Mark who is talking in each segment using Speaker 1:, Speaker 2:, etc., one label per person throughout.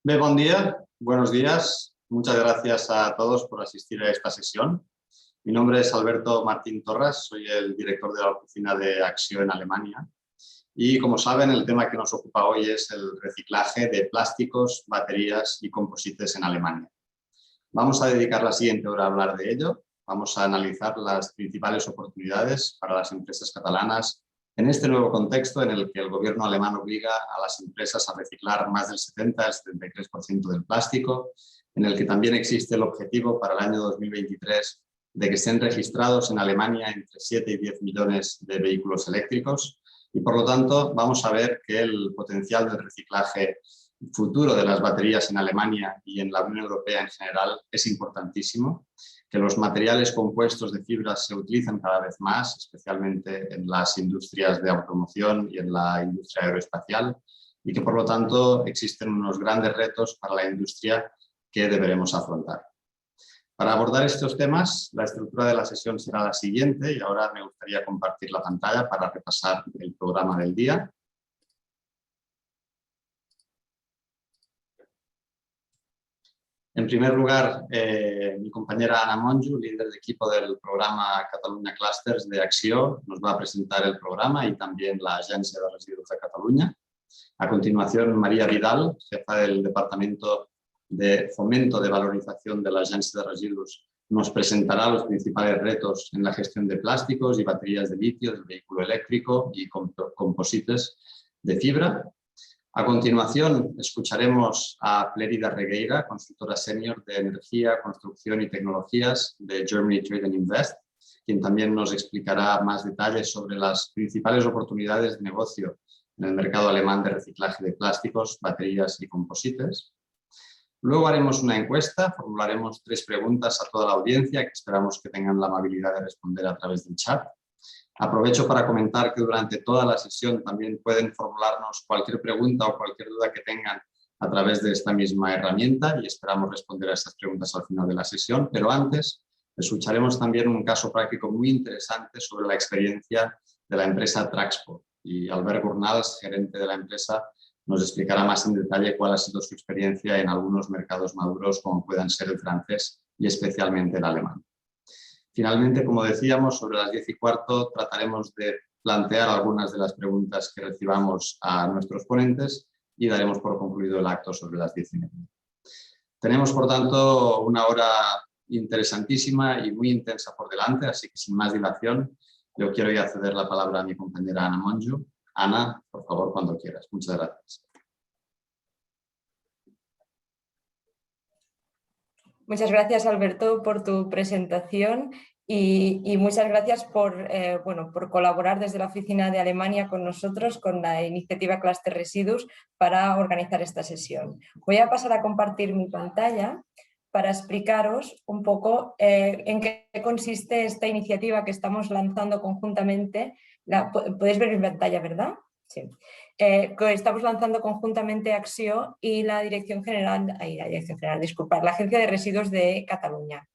Speaker 1: Buen día, buenos días. Muchas gracias a todos por asistir a esta sesión. Mi nombre es Alberto Martín Torras, soy el director de la oficina de Axio en Alemania. Y como saben, el tema que nos ocupa hoy es el reciclaje de plásticos, baterías y composites en Alemania. Vamos a dedicar la siguiente hora a hablar de ello. Vamos a analizar las principales oportunidades para las empresas catalanas en este nuevo contexto en el que el gobierno alemán obliga a las empresas a reciclar más del 70-73% del plástico, en el que también existe el objetivo para el año 2023 de que estén registrados en Alemania entre 7 y 10 millones de vehículos eléctricos y por lo tanto vamos a ver que el potencial del reciclaje futuro de las baterías en Alemania y en la Unión Europea en general es importantísimo, que los materiales compuestos de fibras se utilizan cada vez más, especialmente en las industrias de automoción y en la industria aeroespacial, y que por lo tanto existen unos grandes retos para la industria que deberemos afrontar. Para abordar estos temas, la estructura de la sesión será la siguiente y ahora me gustaría compartir la pantalla para repasar el programa del día. En primer lugar, mi compañera Ana Monjo, líder de equipo del programa Catalunya Clusters de Axio, nos va a presentar el programa y también la Agencia de Residuos de Cataluña. A continuación, María Vidal, jefa del Departamento de Fomento de Valorización de la Agencia de Residuos, nos presentará los principales retos en la gestión de plásticos y baterías de litio del vehículo eléctrico y composites de fibra. A continuación, escucharemos a Plérida Regueira, consultora senior de energía, construcción y tecnologías de Germany Trade and Invest, quien también nos explicará más detalles sobre las principales oportunidades de negocio en el mercado alemán de reciclaje de plásticos, baterías y composites. Luego haremos una encuesta, formularemos 3 preguntas a toda la audiencia que esperamos que tengan la amabilidad de responder a través del chat. Aprovecho para comentar que durante toda la sesión también pueden formularnos cualquier pregunta o cualquier duda que tengan a través de esta misma herramienta y esperamos responder a estas preguntas al final de la sesión. Pero antes, escucharemos también un caso práctico muy interesante sobre la experiencia de la empresa Traxport. Y Albert Gurnals, gerente de la empresa, nos explicará más en detalle cuál ha sido su experiencia en algunos mercados maduros como puedan ser el francés y especialmente el alemán. Finalmente, como decíamos, sobre las 10:15 trataremos de plantear algunas de las preguntas que recibamos a nuestros ponentes y daremos por concluido el acto sobre las 10:30. Tenemos, por tanto, una hora interesantísima y muy intensa por delante, así que sin más dilación, yo quiero ya ceder la palabra a mi compañera Ana Monjo. Ana, por favor, cuando quieras. Muchas gracias.
Speaker 2: Muchas gracias, Alberto, por tu presentación y muchas gracias por colaborar desde la oficina de Alemania con nosotros, con la iniciativa Cluster Residuos, para organizar esta sesión. Voy a pasar a compartir mi pantalla para explicaros un poco en qué consiste esta iniciativa que estamos lanzando conjuntamente. Podéis ver mi pantalla, ¿verdad? Sí. Que estamos lanzando conjuntamente Axio y la Agencia de Residuos de Cataluña.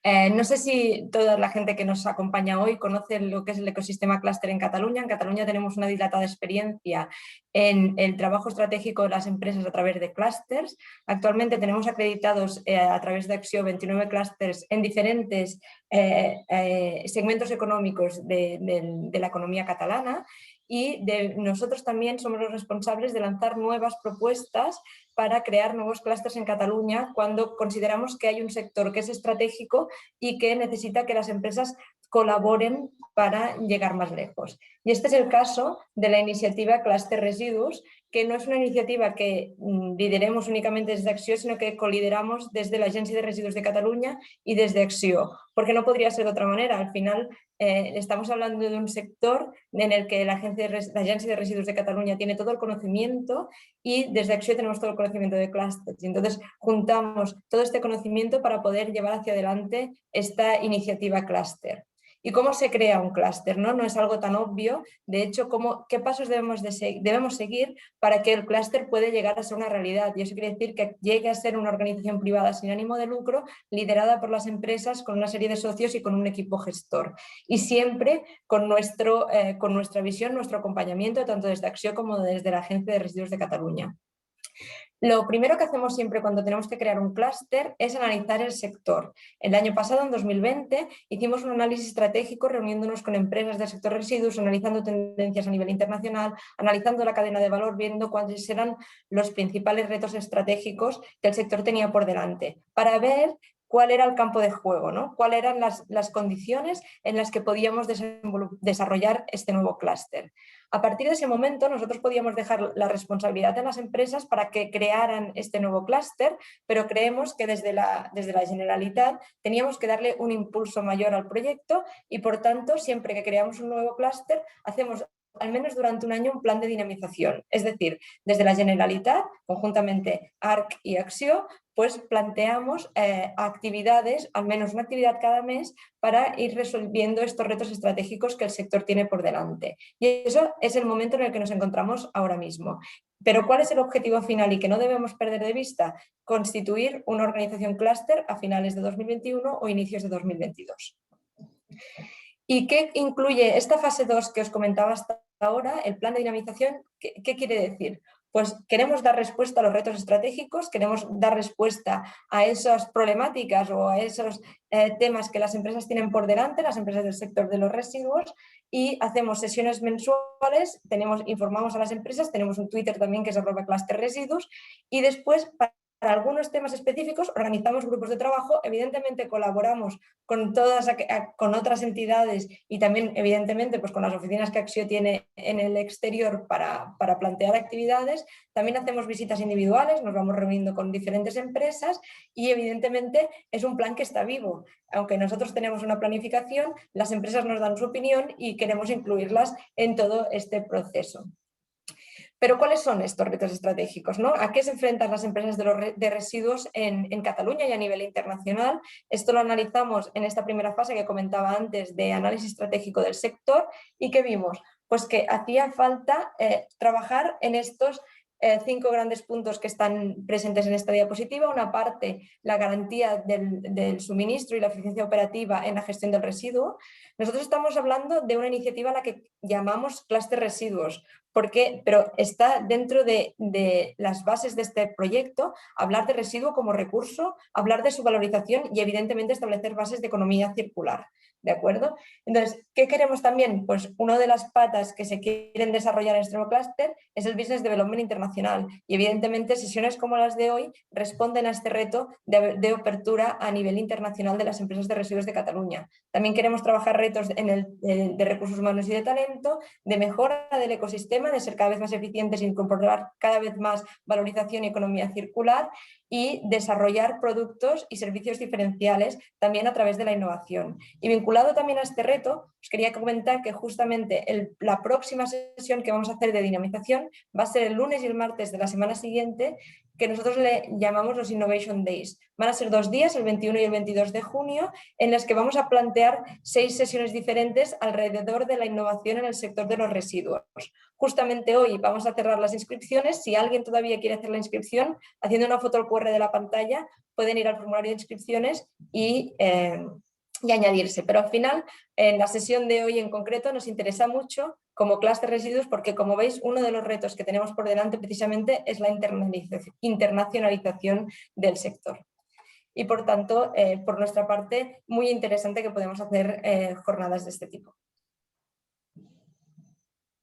Speaker 2: No sé si toda la gente que nos acompaña hoy conoce lo que es el ecosistema clúster en Cataluña. En Cataluña tenemos una dilatada experiencia en el trabajo estratégico de las empresas a través de clústeres. Actualmente tenemos acreditados a través de Axio 29 clústeres en diferentes segmentos económicos de la economía catalana. Y nosotros también somos los responsables de lanzar nuevas propuestas para crear nuevos clústeres en Cataluña cuando consideramos que hay un sector que es estratégico y que necesita que las empresas colaboren para llegar más lejos. Y este es el caso de la iniciativa Cluster Residuos, que no es una iniciativa que lideremos únicamente desde Axio, sino que colideramos desde la Agencia de Residuos de Cataluña y desde Axio, porque no podría ser de otra manera. Al final estamos hablando de un sector en el que la Agencia de Residuos de Cataluña tiene todo el conocimiento y desde Axio tenemos todo el conocimiento de clústeres. Entonces juntamos todo este conocimiento para poder llevar hacia adelante esta iniciativa clúster. ¿Y cómo se crea un clúster? ¿No? No es algo tan obvio. De hecho, ¿qué pasos debemos seguir para que el clúster pueda llegar a ser una realidad? Y eso quiere decir que llegue a ser una organización privada sin ánimo de lucro, liderada por las empresas, con una serie de socios y con un equipo gestor. Y siempre con nuestra visión, nuestro acompañamiento, tanto desde Axio como desde la Agencia de Residuos de Cataluña. Lo primero que hacemos siempre cuando tenemos que crear un clúster es analizar el sector. El año pasado, en 2020, hicimos un análisis estratégico reuniéndonos con empresas del sector residuos, analizando tendencias a nivel internacional, analizando la cadena de valor, viendo cuáles eran los principales retos estratégicos que el sector tenía por delante, para ver cuál era el campo de juego, ¿no? Cuáles eran las condiciones en las que podíamos desarrollar este nuevo clúster. A partir de ese momento nosotros podíamos dejar la responsabilidad en las empresas para que crearan este nuevo clúster, pero creemos que desde la Generalitat teníamos que darle un impulso mayor al proyecto y por tanto siempre que creamos un nuevo clúster hacemos al menos durante un año un plan de dinamización. Es decir, desde la Generalitat, conjuntamente ARC y Acció, pues planteamos actividades, al menos una actividad cada mes, para ir resolviendo estos retos estratégicos que el sector tiene por delante. Y eso es el momento en el que nos encontramos ahora mismo. Pero ¿cuál es el objetivo final y que no debemos perder de vista? Constituir una organización clúster a finales de 2021 o inicios de 2022. ¿Y qué incluye esta fase 2 que os comentaba hasta ahora, el plan de dinamización? ¿Qué quiere decir? Pues queremos dar respuesta a los retos estratégicos, queremos dar respuesta a esas problemáticas o a esos temas que las empresas tienen por delante, las empresas del sector de los residuos, y hacemos sesiones mensuales, informamos a las empresas, tenemos un Twitter también que es @clusterresiduos, y después para algunos temas específicos organizamos grupos de trabajo, evidentemente colaboramos con otras entidades y también evidentemente pues con las oficinas que Acció tiene en el exterior para plantear actividades. También hacemos visitas individuales, nos vamos reuniendo con diferentes empresas y evidentemente es un plan que está vivo. Aunque nosotros tenemos una planificación, las empresas nos dan su opinión y queremos incluirlas en todo este proceso. Pero ¿cuáles son estos retos estratégicos, ¿no? ¿A qué se enfrentan las empresas de residuos en Cataluña y a nivel internacional? Esto lo analizamos en esta primera fase que comentaba antes de análisis estratégico del sector y ¿qué vimos? Pues que hacía falta trabajar en estos 5 grandes puntos que están presentes en esta diapositiva. Una parte, la garantía del suministro y la eficiencia operativa en la gestión del residuo. Nosotros estamos hablando de una iniciativa a la que llamamos Clúster Residuos, pero está dentro de las bases de este proyecto hablar de residuo como recurso, hablar de su valorización y evidentemente establecer bases de economía circular. ¿De acuerdo? Entonces, ¿qué queremos también? Pues una de las patas que se quieren desarrollar en este nuevo clúster es el Business Development Internacional y evidentemente sesiones como las de hoy responden a este reto de apertura a nivel internacional de las empresas de residuos de Cataluña. También queremos trabajar retos de recursos humanos y de talento, de mejora del ecosistema, de ser cada vez más eficientes e incorporar cada vez más valorización y economía circular y desarrollar productos y servicios diferenciales también a través de la innovación. Y vinculado también a este reto, os quería comentar que justamente la próxima sesión que vamos a hacer de dinamización va a ser el lunes y el martes de la semana siguiente, que nosotros le llamamos los Innovation Days. Van a ser 2 días, el 21 y el 22 de junio, en los que vamos a plantear 6 sesiones diferentes alrededor de la innovación en el sector de los residuos. Justamente hoy vamos a cerrar las inscripciones. Si alguien todavía quiere hacer la inscripción, haciendo una foto al QR de la pantalla, pueden ir al formulario de inscripciones y añadirse. Pero al final, en la sesión de hoy en concreto, nos interesa mucho como clúster residuos porque, como veis, uno de los retos que tenemos por delante precisamente es la internacionalización del sector. Y por tanto, por nuestra parte, muy interesante que podemos hacer jornadas de este tipo.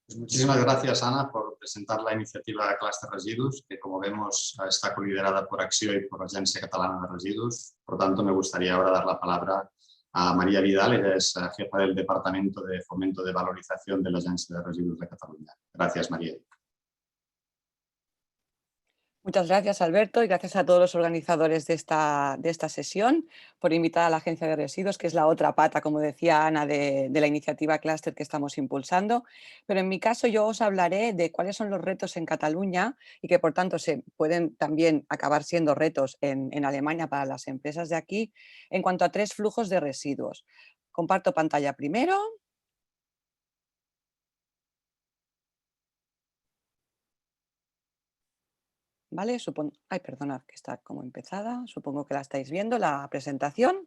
Speaker 1: Pues muchísimas gracias, Ana, por presentar la iniciativa Clúster Residuos, que como vemos está coliderada por Acció y por la Agencia Catalana de Residuos. Por tanto, me gustaría ahora dar la palabra a María Vidal, ella es jefa del Departamento de Fomento de Valorización de la Agencia de Residuos de Cataluña. Gracias, María.
Speaker 3: Muchas gracias, Alberto, y gracias a todos los organizadores de esta sesión por invitar a la Agencia de Residuos, que es la otra pata, como decía Ana, de la iniciativa Cluster que estamos impulsando. Pero en mi caso yo os hablaré de cuáles son los retos en Cataluña y que por tanto se pueden también acabar siendo retos en Alemania para las empresas de aquí en cuanto a 3 flujos de residuos. Comparto pantalla primero. ¿Vale? Ay, perdonad, que está como empezada. Supongo que la estáis viendo, la presentación.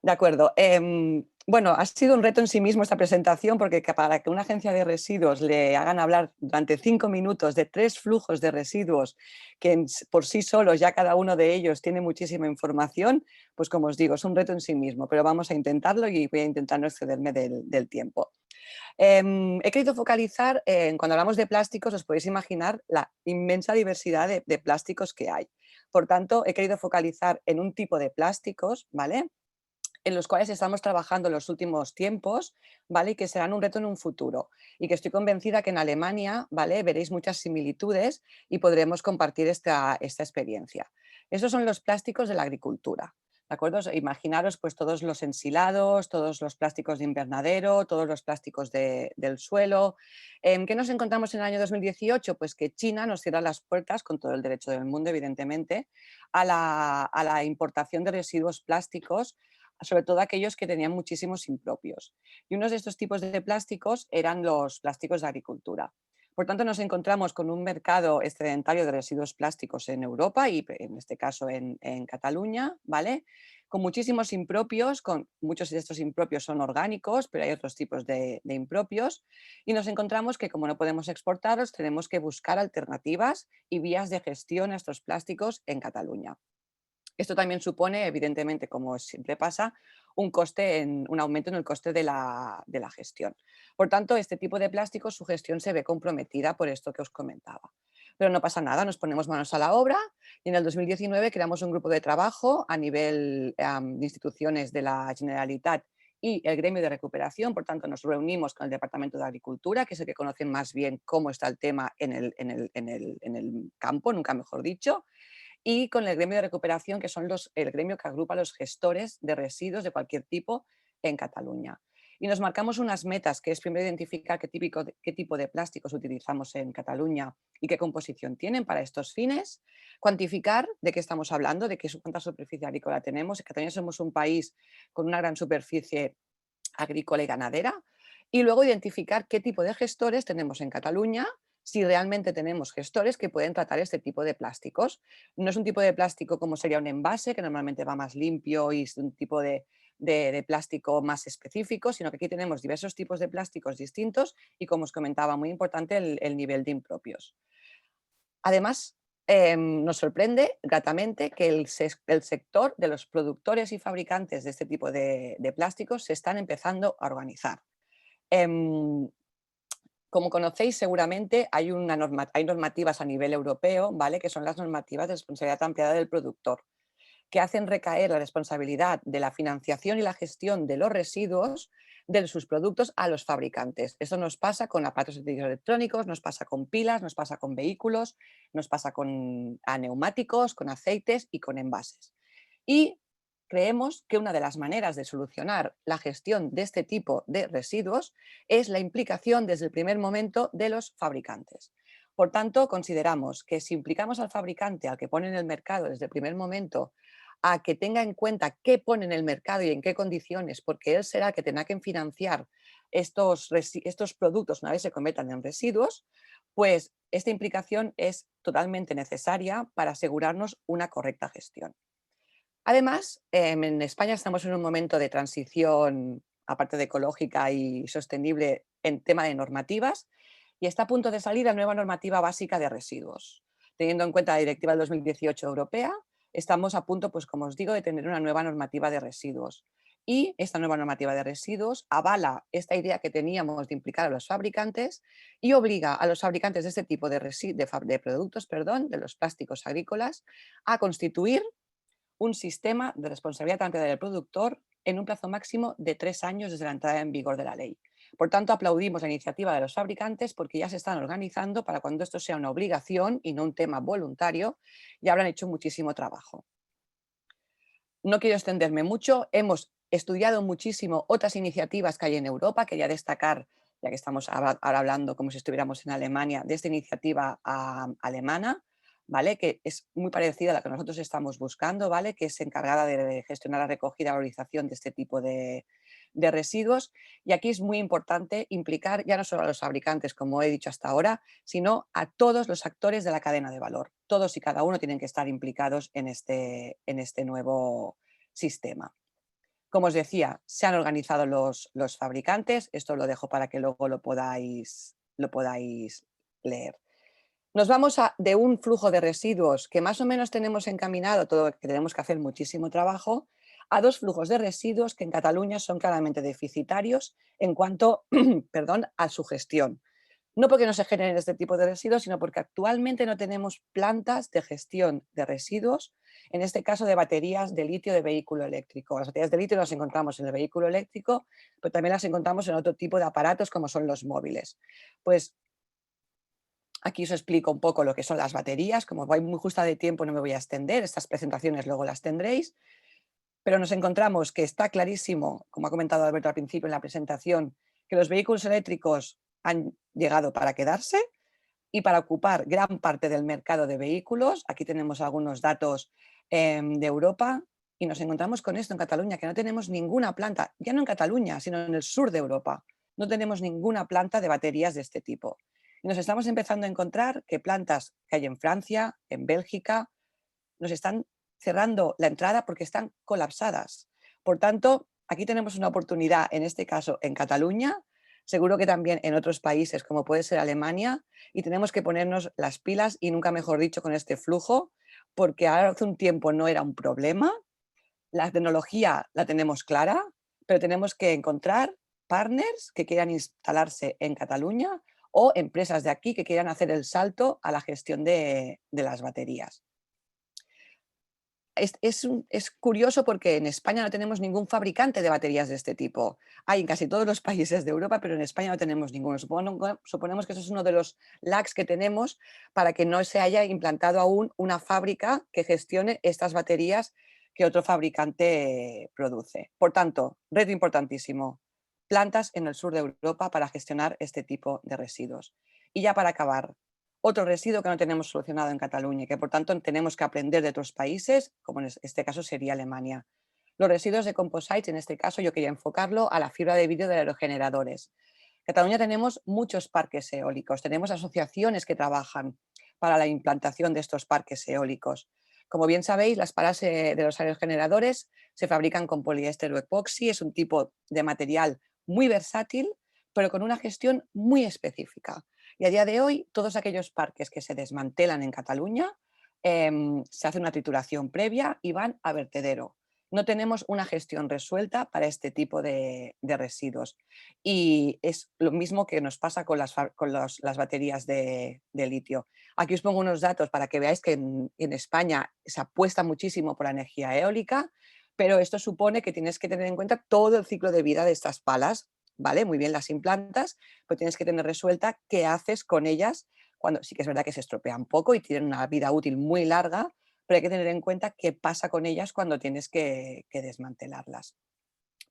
Speaker 3: De acuerdo. Bueno, ha sido un reto en sí mismo esta presentación porque para que una agencia de residuos le hagan hablar durante 5 minutos de 3 flujos de residuos que por sí solos ya cada uno de ellos tiene muchísima información, pues como os digo, es un reto en sí mismo, pero vamos a intentarlo y voy a intentar no excederme del tiempo. He querido focalizar cuando hablamos de plásticos, os podéis imaginar la inmensa diversidad de plásticos que hay. Por tanto, he querido focalizar en un tipo de plásticos, ¿vale?, en los cuales estamos trabajando en los últimos tiempos, ¿vale?, y que serán un reto en un futuro. Y que estoy convencida que en Alemania, ¿vale?, veréis muchas similitudes y podremos compartir esta experiencia. Esos son los plásticos de la agricultura, ¿de acuerdo? Imaginaros pues todos los ensilados, todos los plásticos de invernadero, todos los plásticos del suelo. ¿Qué nos encontramos en el año 2018? Pues que China nos cierra las puertas, con todo el derecho del mundo, evidentemente, a la importación de residuos plásticos, sobre todo aquellos que tenían muchísimos impropios. Y unos de estos tipos de plásticos eran los plásticos de agricultura. Por tanto, nos encontramos con un mercado excedentario de residuos plásticos en Europa y en este caso en Cataluña, ¿vale?, con muchísimos impropios, muchos de estos impropios son orgánicos, pero hay otros tipos de impropios, y nos encontramos que como no podemos exportarlos, tenemos que buscar alternativas y vías de gestión a estos plásticos en Cataluña. Esto también supone, evidentemente, como siempre pasa, un aumento en el coste de la gestión. Por tanto, este tipo de plásticos, su gestión se ve comprometida por esto que os comentaba. Pero no pasa nada, nos ponemos manos a la obra y en el 2019 creamos un grupo de trabajo a nivel de instituciones de la Generalitat y el gremio de recuperación. Por tanto, nos reunimos con el Departamento de Agricultura, que es el que conoce más bien cómo está el tema en el campo, nunca mejor dicho, y con el gremio de recuperación, que son el gremio que agrupa a los gestores de residuos de cualquier tipo en Cataluña. Y nos marcamos unas metas, que es primero identificar qué tipo de plásticos utilizamos en Cataluña y qué composición tienen para estos fines, cuantificar de qué estamos hablando, de cuánta superficie agrícola tenemos. En Cataluña somos un país con una gran superficie agrícola y ganadera, y luego identificar qué tipo de gestores tenemos en Cataluña, si realmente tenemos gestores que pueden tratar este tipo de plásticos. No es un tipo de plástico como sería un envase, que normalmente va más limpio y es un tipo de plástico más específico, sino que aquí tenemos diversos tipos de plásticos distintos y, como os comentaba, muy importante el nivel de impropios. Además, nos sorprende gratamente que el sector de los productores y fabricantes de este tipo de plásticos se están empezando a organizar. Como conocéis, seguramente hay normativas a nivel europeo, ¿vale?, que son las normativas de responsabilidad ampliada del productor, que hacen recaer la responsabilidad de la financiación y la gestión de los residuos de sus productos a los fabricantes. Eso nos pasa con aparatos electrónicos, nos pasa con pilas, nos pasa con vehículos, nos pasa con neumáticos, con aceites y con envases. Y creemos que una de las maneras de solucionar la gestión de este tipo de residuos es la implicación desde el primer momento de los fabricantes. Por tanto, consideramos que si implicamos al fabricante, al que pone en el mercado desde el primer momento, a que tenga en cuenta qué pone en el mercado y en qué condiciones, porque él será el que tendrá que financiar estos productos una vez se conviertan en residuos, pues esta implicación es totalmente necesaria para asegurarnos una correcta gestión. Además, en España estamos en un momento de transición, aparte de ecológica y sostenible, en tema de normativas, y está a punto de salir la nueva normativa básica de residuos. Teniendo en cuenta la Directiva del 2018 europea, estamos a punto, pues como os digo, de tener una nueva normativa de residuos. Y esta nueva normativa de residuos avala esta idea que teníamos de implicar a los fabricantes y obliga a los fabricantes de este tipo de productos, de los plásticos agrícolas, a constituir un sistema de responsabilidad ampliada del productor en un plazo máximo de 3 años desde la entrada en vigor de la ley. Por tanto, aplaudimos la iniciativa de los fabricantes porque ya se están organizando para cuando esto sea una obligación y no un tema voluntario, ya habrán hecho muchísimo trabajo. No quiero extenderme mucho, hemos estudiado muchísimo otras iniciativas que hay en Europa. Quería destacar, ya que estamos ahora hablando como si estuviéramos en Alemania, de esta iniciativa alemana, ¿vale?, que es muy parecida a la que nosotros estamos buscando, ¿vale?, que es encargada de gestionar la recogida y valorización de este tipo de residuos. Y aquí es muy importante implicar ya no solo a los fabricantes, como he dicho hasta ahora, sino a todos los actores de la cadena de valor. Todos y cada uno tienen que estar implicados en este nuevo sistema. Como os decía, se han organizado los fabricantes, esto lo dejo para que luego lo podáis leer. Nos vamos de un flujo de residuos que más o menos tenemos encaminado, todo que tenemos que hacer muchísimo trabajo, a dos flujos de residuos que en Cataluña son claramente deficitarios en cuanto perdón, a su gestión. No porque no se generen este tipo de residuos, sino porque actualmente no tenemos plantas de gestión de residuos, en este caso de baterías de litio de vehículo eléctrico. Las baterías de litio las encontramos en el vehículo eléctrico, pero también las encontramos en otro tipo de aparatos como son los móviles. Pues aquí os explico un poco lo que son las baterías. Como voy muy justa de tiempo, no me voy a extender. Estas presentaciones luego las tendréis. Pero nos encontramos que está clarísimo, como ha comentado Alberto al principio en la presentación, que los vehículos eléctricos han llegado para quedarse y para ocupar gran parte del mercado de vehículos. Aquí tenemos algunos datos de Europa y nos encontramos con esto en Cataluña, que no tenemos ninguna planta, ya no en Cataluña, sino en el sur de Europa. No tenemos ninguna planta de baterías de este tipo. Y nos estamos empezando a encontrar que plantas que hay en Francia, en Bélgica, nos están cerrando la entrada porque están colapsadas. Por tanto, aquí tenemos una oportunidad, en este caso en Cataluña, seguro que también en otros países como puede ser Alemania, y tenemos que ponernos las pilas y nunca mejor dicho con este flujo, porque ahora hace un tiempo no era un problema, la tecnología la tenemos clara, pero tenemos que encontrar partners que quieran instalarse en Cataluña o empresas de aquí que quieran hacer el salto a la gestión de las baterías. Es curioso porque en España no tenemos ningún fabricante de baterías de este tipo. Hay en casi todos los países de Europa, pero en España no tenemos ninguno. Suponemos que eso es uno de los lags que tenemos para que no se haya implantado aún una fábrica que gestione estas baterías que otro fabricante produce. Por tanto, reto importantísimo, plantas en el sur de Europa para gestionar este tipo de residuos. Y ya para acabar, otro residuo que no tenemos solucionado en Cataluña y que por tanto tenemos que aprender de otros países, como en este caso sería Alemania. Los residuos de composites, en este caso yo quería enfocarlo a la fibra de vidrio de aerogeneradores. En Cataluña tenemos muchos parques eólicos, tenemos asociaciones que trabajan para la implantación de estos parques eólicos. Como bien sabéis, las palas de los aerogeneradores se fabrican con poliéster o epoxi, es un tipo de material muy versátil, pero con una gestión muy específica. Y a día de hoy, todos aquellos parques que se desmantelan en Cataluña, se hace una trituración previa y van a vertedero. No tenemos una gestión resuelta para este tipo de residuos. Y es lo mismo que nos pasa con las baterías de litio. Aquí os pongo unos datos para que veáis que en España se apuesta muchísimo por la energía eólica, pero esto supone que tienes que tener en cuenta todo el ciclo de vida de estas palas. ¿Vale? Muy bien, las implantas, pero tienes que tener resuelta qué haces con ellas cuando sí que es verdad que se estropean poco y tienen una vida útil muy larga, pero hay que tener en cuenta qué pasa con ellas cuando tienes que desmantelarlas.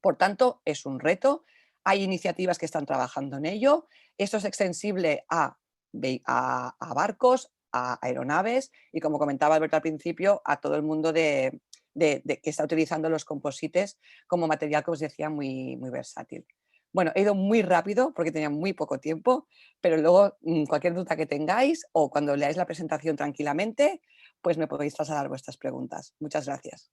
Speaker 3: Por tanto, es un reto. Hay iniciativas que están trabajando en ello. Esto es extensible a barcos, a aeronaves y, como comentaba Alberto al principio, a todo el mundo que está utilizando los composites como material, como os decía, muy, muy versátil. Bueno, he ido muy rápido porque tenía muy poco tiempo, pero luego cualquier duda que tengáis o cuando leáis la presentación tranquilamente, pues me podéis trasladar vuestras preguntas. Muchas gracias.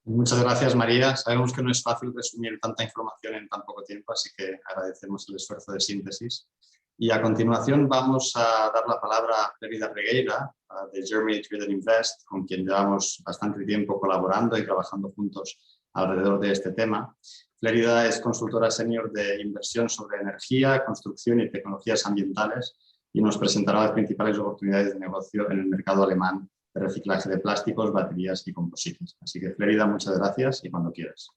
Speaker 1: Muchas gracias, María. Sabemos que no es fácil resumir tanta información en tan poco tiempo, así que agradecemos el esfuerzo de síntesis. Y a continuación vamos a dar la palabra a Flérida Regueira, de Germany Trade and Invest, con quien llevamos bastante tiempo colaborando y trabajando juntos alrededor de este tema. Flérida es consultora senior de inversión sobre energía, construcción y tecnologías ambientales y nos presentará las principales oportunidades de negocio en el mercado alemán de reciclaje de plásticos, baterías y composites. Así que, Flérida, muchas gracias y cuando quieras.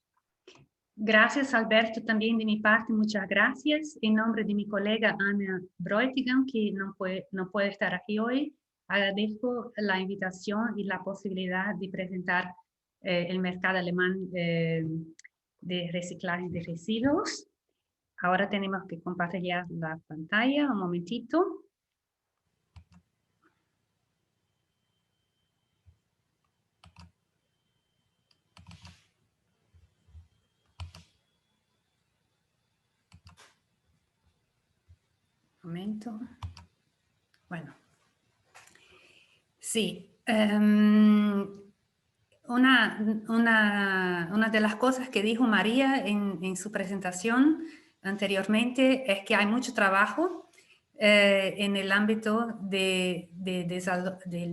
Speaker 4: Gracias, Alberto. También de mi parte, muchas gracias. En nombre de mi colega Ana Breutigan, que no puede estar aquí hoy, agradezco la invitación y la posibilidad de presentar el mercado alemán de reciclaje de residuos. Ahora tenemos que compartir la pantalla, un momentito. Momento. Bueno. Sí. Una de las cosas que dijo María en su presentación anteriormente es que hay mucho trabajo en el ámbito del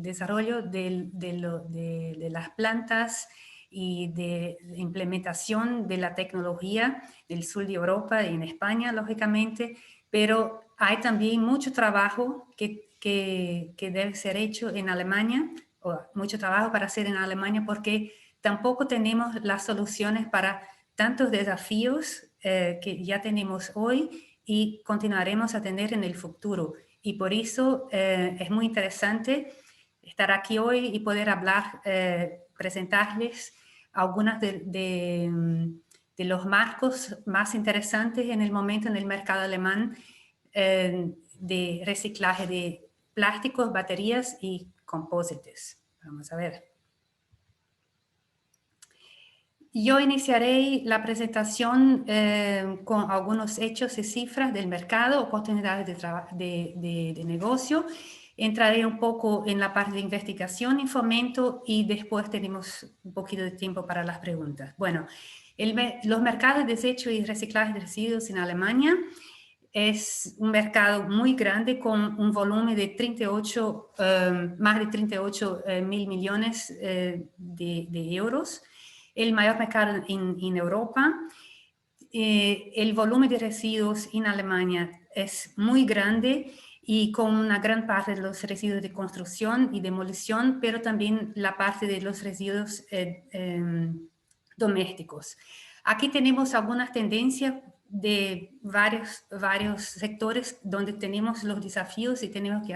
Speaker 4: desarrollo de las plantas y de implementación de la tecnología del sur de Europa y en España, lógicamente, pero hay también mucho trabajo que debe ser hecho en Alemania, o mucho trabajo para hacer en Alemania, porque tampoco tenemos las soluciones para tantos desafíos que ya tenemos hoy y continuaremos a tener en el futuro. Y por eso es muy interesante estar aquí hoy y poder hablar, presentarles algunas de los marcos más interesantes en el momento en el mercado alemán de reciclaje de plásticos, baterías y composites. Vamos a ver. Yo iniciaré la presentación con algunos hechos y cifras del mercado, oportunidades de negocio. Entraré un poco en la parte de investigación y fomento y después tenemos un poquito de tiempo para las preguntas. Bueno, los mercados de desecho y reciclaje de residuos en Alemania es un mercado muy grande con un volumen de más de 38 mil millones de euros. El mayor mercado en Europa. El volumen de residuos en Alemania es muy grande y con una gran parte de los residuos de construcción y demolición, pero también la parte de los residuos domésticos. Aquí tenemos algunas tendencias de varios sectores donde tenemos los desafíos y tenemos que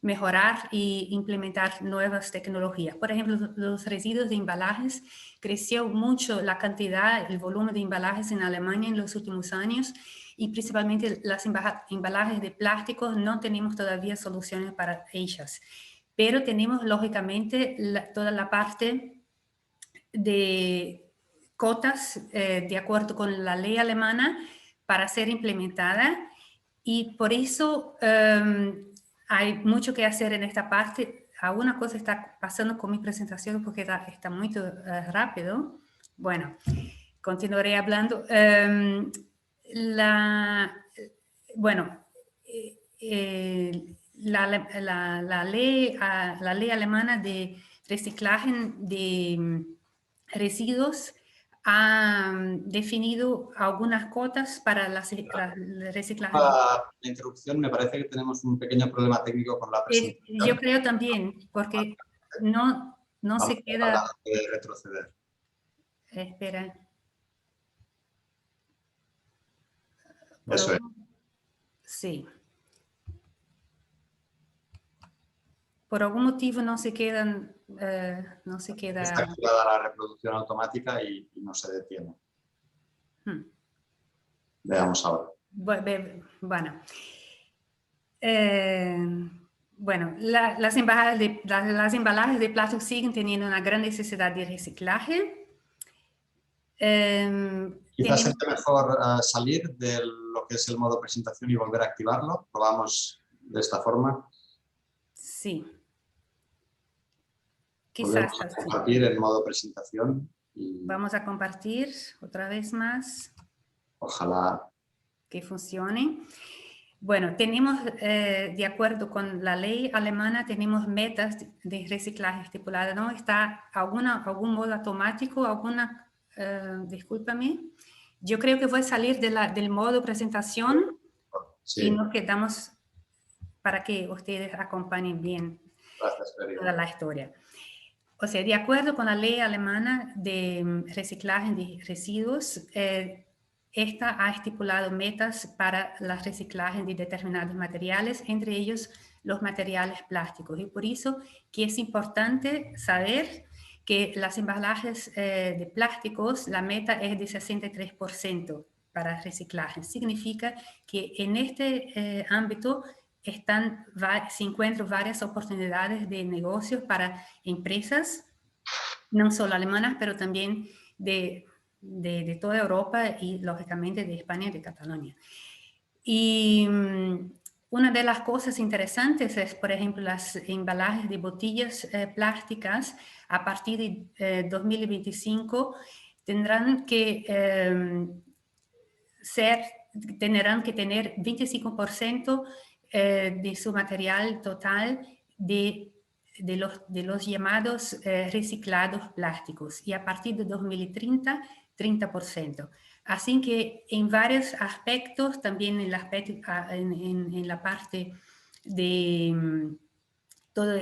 Speaker 4: mejorar e implementar nuevas tecnologías. Por ejemplo, los residuos de embalajes, creció mucho la cantidad, el volumen de embalajes en Alemania en los últimos años y principalmente las embalajes de plásticos no tenemos todavía soluciones para ellas. Pero tenemos lógicamente toda la parte de cotas de acuerdo con la ley alemana para ser implementada y por eso hay mucho que hacer en esta parte. Alguna cosa está pasando con mi presentación porque está muy rápido. Bueno, continuaré hablando. La ley alemana de reciclaje de residuos ha definido algunas cotas para el reciclaje.
Speaker 1: La interrupción, me parece que tenemos un pequeño problema técnico con la presentación.
Speaker 4: Yo creo también, porque no se queda...
Speaker 1: De retroceder.
Speaker 4: Espera.
Speaker 1: Eso es.
Speaker 4: Sí. Por algún motivo no se quedan...
Speaker 1: Está activada la reproducción automática y no se detiene. Veamos ahora.
Speaker 4: Bueno. Las embalajes de plástico siguen teniendo una gran necesidad de reciclaje.
Speaker 1: Quizás sería mejor salir de lo que es el modo presentación y volver a activarlo. Probamos de esta forma.
Speaker 4: Sí.
Speaker 1: Quizás compartir en modo presentación.
Speaker 4: Vamos a compartir otra vez más.
Speaker 1: Ojalá
Speaker 4: que funcione. Bueno, tenemos, de acuerdo con la ley alemana, tenemos metas de reciclaje estipuladas, ¿no? Está algún modo automático, discúlpame. Yo creo que voy a salir del modo presentación y nos quedamos para que ustedes acompañen bien toda la historia. O sea, de acuerdo con la ley alemana de reciclaje de residuos, esta ha estipulado metas para el reciclaje de determinados materiales, entre ellos los materiales plásticos. Y por eso que es importante saber que las embalajes de plásticos, la meta es de 63% para reciclaje. Significa que en este ámbito se encuentran varias oportunidades de negocios para empresas, no solo alemanas, pero también de toda Europa y lógicamente de España y de Cataluña. Y Una de las cosas interesantes es, por ejemplo, los embalajes de botellas plásticas. A partir de 2025 tendrán que tener 25% de su material total de los llamados reciclados plásticos, y a partir de 2030, 30%. Así que en varios aspectos, también en la parte de todos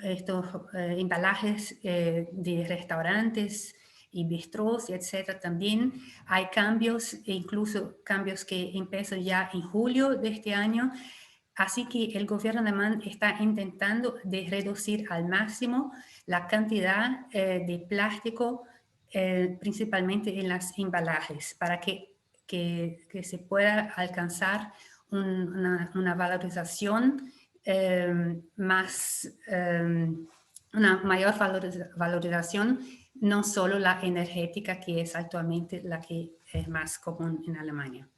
Speaker 4: estos embalajes de restaurantes y bistrós, etcétera, también hay cambios, e incluso cambios que empiezan ya en julio de este año. Así que el gobierno alemán está intentando de reducir al máximo la cantidad de plástico, principalmente en los embalajes, para que se pueda alcanzar una valorización una mayor valorización, no solo la energética, que es actualmente la que es más común en Alemania.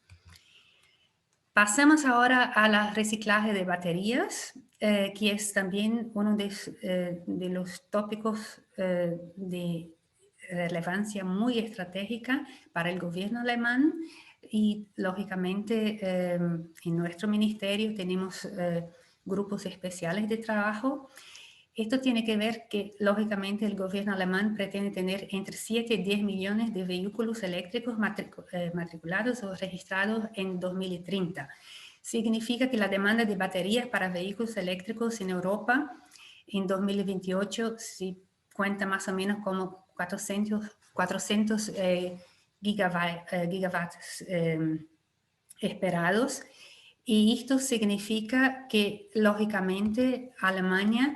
Speaker 4: Pasemos ahora al reciclaje de baterías, que es también uno de los tópicos de relevancia muy estratégica para el gobierno alemán, y lógicamente en nuestro ministerio tenemos grupos especiales de trabajo. Esto tiene que ver que, lógicamente, el gobierno alemán pretende tener entre 7 y 10 millones de vehículos eléctricos matriculados o registrados en 2030. Significa que la demanda de baterías para vehículos eléctricos en Europa en 2028 se cuenta más o menos como 400 gigawatts esperados. Y esto significa que, lógicamente, Alemania,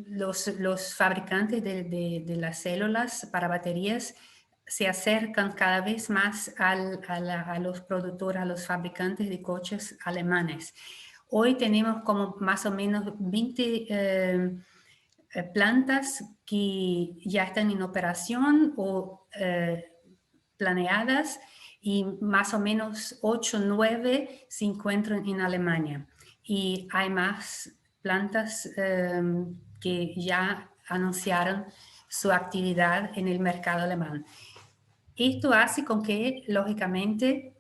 Speaker 4: los fabricantes de las células para baterías se acercan cada vez más a los productores, a los fabricantes de coches alemanes. Hoy tenemos como más o menos 20 plantas que ya están en operación o planeadas, y más o menos 8 o 9 se encuentran en Alemania. Y hay más plantas que ya anunciaron su actividad en el mercado alemán. Esto hace con que, lógicamente,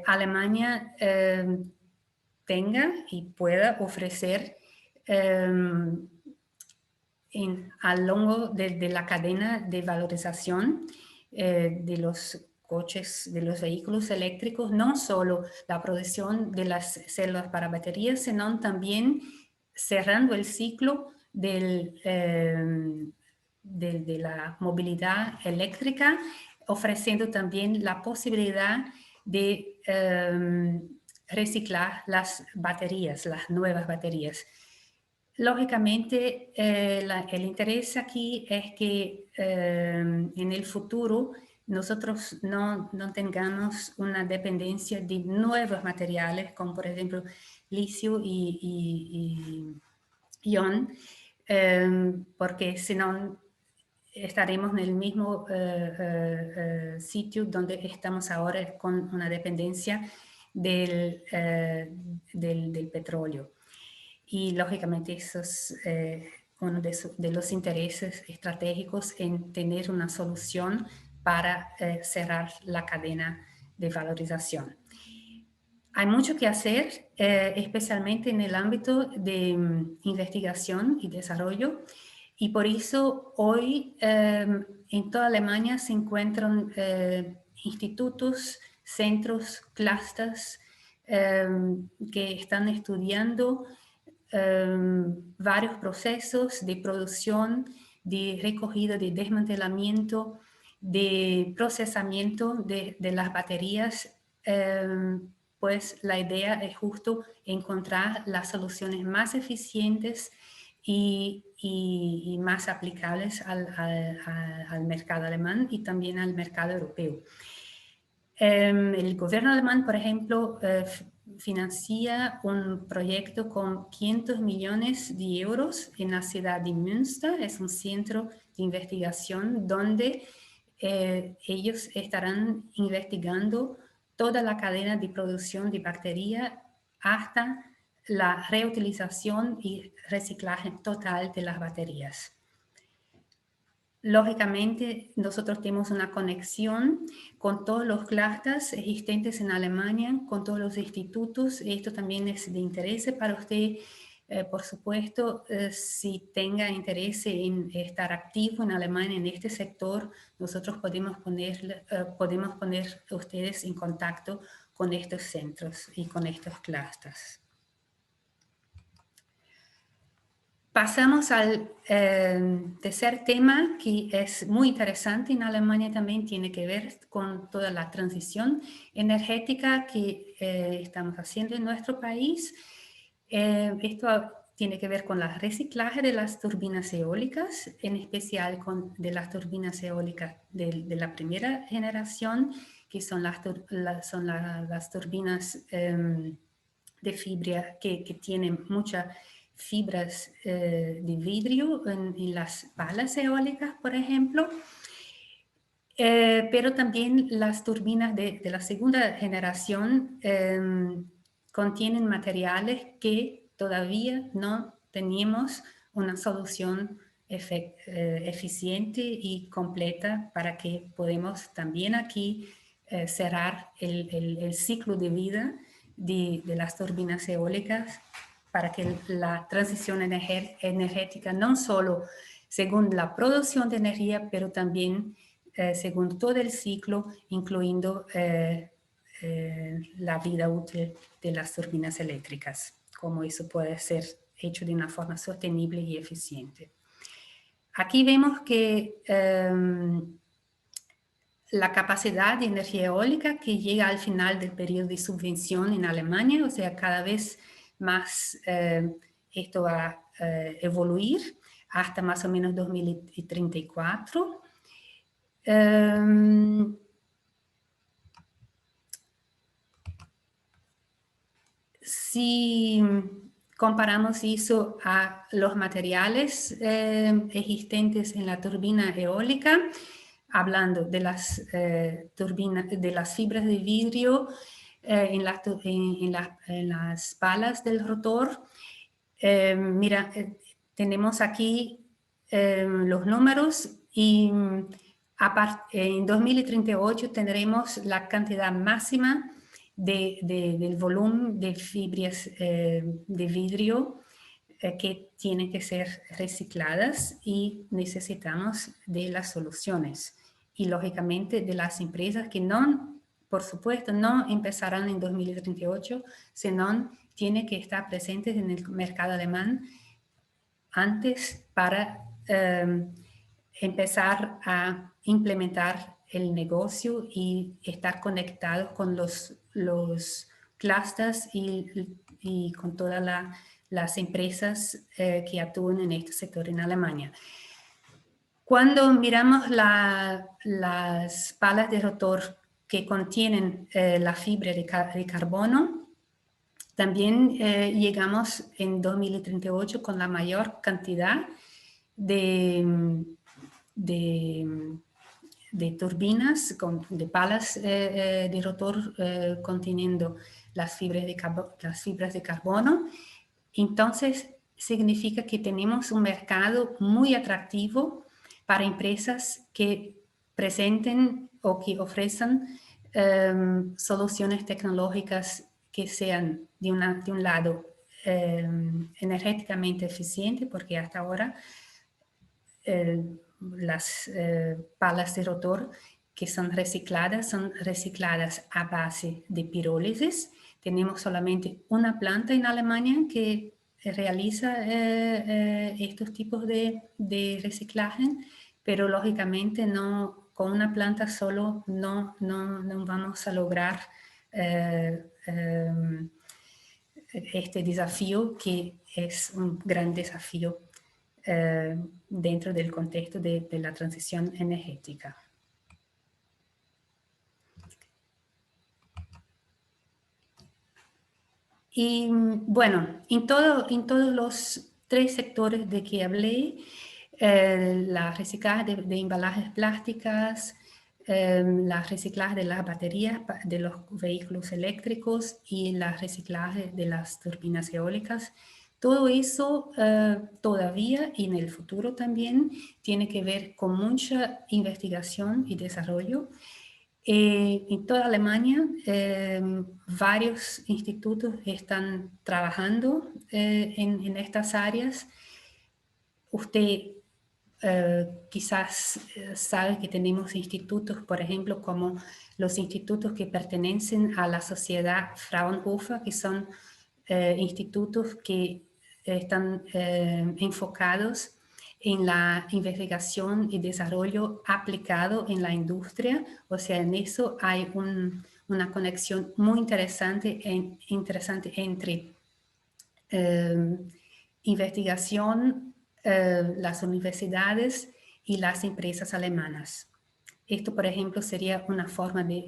Speaker 4: Alemania tenga y pueda ofrecer a lo largo de la cadena de valorización de los coches, de los vehículos eléctricos, no solo la producción de las células para baterías, sino también cerrando el ciclo de la movilidad eléctrica, ofreciendo también la posibilidad de reciclar las baterías, las nuevas baterías. Lógicamente, el interés aquí es que en el futuro nosotros no tengamos una dependencia de nuevos materiales, como por ejemplo litio y ion, porque si no estaremos en el mismo sitio donde estamos ahora, con una dependencia del petróleo. Y lógicamente eso es uno de los intereses estratégicos, en tener una solución para cerrar la cadena de valorización. Hay mucho que hacer, especialmente en el ámbito de investigación y desarrollo, y por eso hoy en toda Alemania se encuentran institutos, centros, clústeres que están estudiando varios procesos de producción, de recogida, de desmantelamiento, de procesamiento de las baterías, pues la idea es justo encontrar las soluciones más eficientes y más aplicables al mercado alemán y también al mercado europeo. El gobierno alemán, por ejemplo, financia un proyecto con 500 millones de euros en la ciudad de Münster. Es un centro de investigación donde ellos estarán investigando toda la cadena de producción de batería hasta la reutilización y reciclaje total de las baterías. Lógicamente, nosotros tenemos una conexión con todos los clústeres existentes en Alemania, con todos los institutos. Esto también es de interés para usted. Por supuesto, si tenga interés en estar activo en Alemania en este sector, nosotros podemos poner a ustedes en contacto con estos centros y con estos clústeres. Pasamos al tercer tema, que es muy interesante en Alemania también, tiene que ver con toda la transición energética que estamos haciendo en nuestro país. Esto tiene que ver con el reciclaje de las turbinas eólicas, en especial de las turbinas eólicas de la primera generación, que son las turbinas de fibra que tienen muchas fibras de vidrio en las palas eólicas, por ejemplo. Pero también las turbinas de la segunda generación contienen materiales que todavía no tenemos una solución eficiente y completa para que podamos también aquí cerrar el ciclo de vida de las turbinas eólicas, para que la transición energética no solo según la producción de energía, pero también según todo el ciclo, incluyendo la vida útil de las turbinas eléctricas, como eso puede ser hecho de una forma sostenible y eficiente. Aquí vemos que la capacidad de energía eólica que llega al final del periodo de subvención en Alemania, o sea, cada vez más esto va a evoluir hasta más o menos 2034. Si comparamos eso a los materiales existentes en la turbina eólica, hablando de las turbinas, de las fibras de vidrio en las palas del rotor, mira, tenemos aquí los números y en 2038 tendremos la cantidad máxima del volumen de fibras de vidrio que tienen que ser recicladas, y necesitamos de las soluciones y lógicamente de las empresas que no, por supuesto, no empezarán en 2038, sino tienen que estar presentes en el mercado alemán antes para empezar a implementar el negocio y estar conectados con los clústeres y con todas las empresas que actúan en este sector en Alemania. Cuando miramos las palas de rotor que contienen la fibra de carbono, también llegamos en 2038 con la mayor cantidad de turbinas, de palas de rotor conteniendo las fibras de carbono. Entonces, significa que tenemos un mercado muy atractivo para empresas que presenten o que ofrezcan soluciones tecnológicas que sean de un lado energéticamente eficiente, porque hasta ahora las palas de rotor que son recicladas a base de pirólisis. Tenemos solamente una planta en Alemania que realiza estos tipos de reciclaje, pero lógicamente no, con una planta solo no vamos a lograr este desafío, que es un gran desafío dentro del contexto de la transición energética. Y bueno, en todos los tres sectores de que hablé, la reciclaje de embalajes plásticas, la reciclaje de las baterías de los vehículos eléctricos y la reciclaje de las turbinas eólicas. Todo eso todavía y en el futuro también tiene que ver con mucha investigación y desarrollo. En toda Alemania, varios institutos están trabajando en estas áreas. Usted quizás sabe que tenemos institutos, por ejemplo, como los institutos que pertenecen a la sociedad Fraunhofer, que son institutos que están enfocados en la investigación y desarrollo aplicado en la industria. O sea, en eso hay una conexión muy interesante entre investigación, las universidades y las empresas alemanas. Esto, por ejemplo, sería una forma de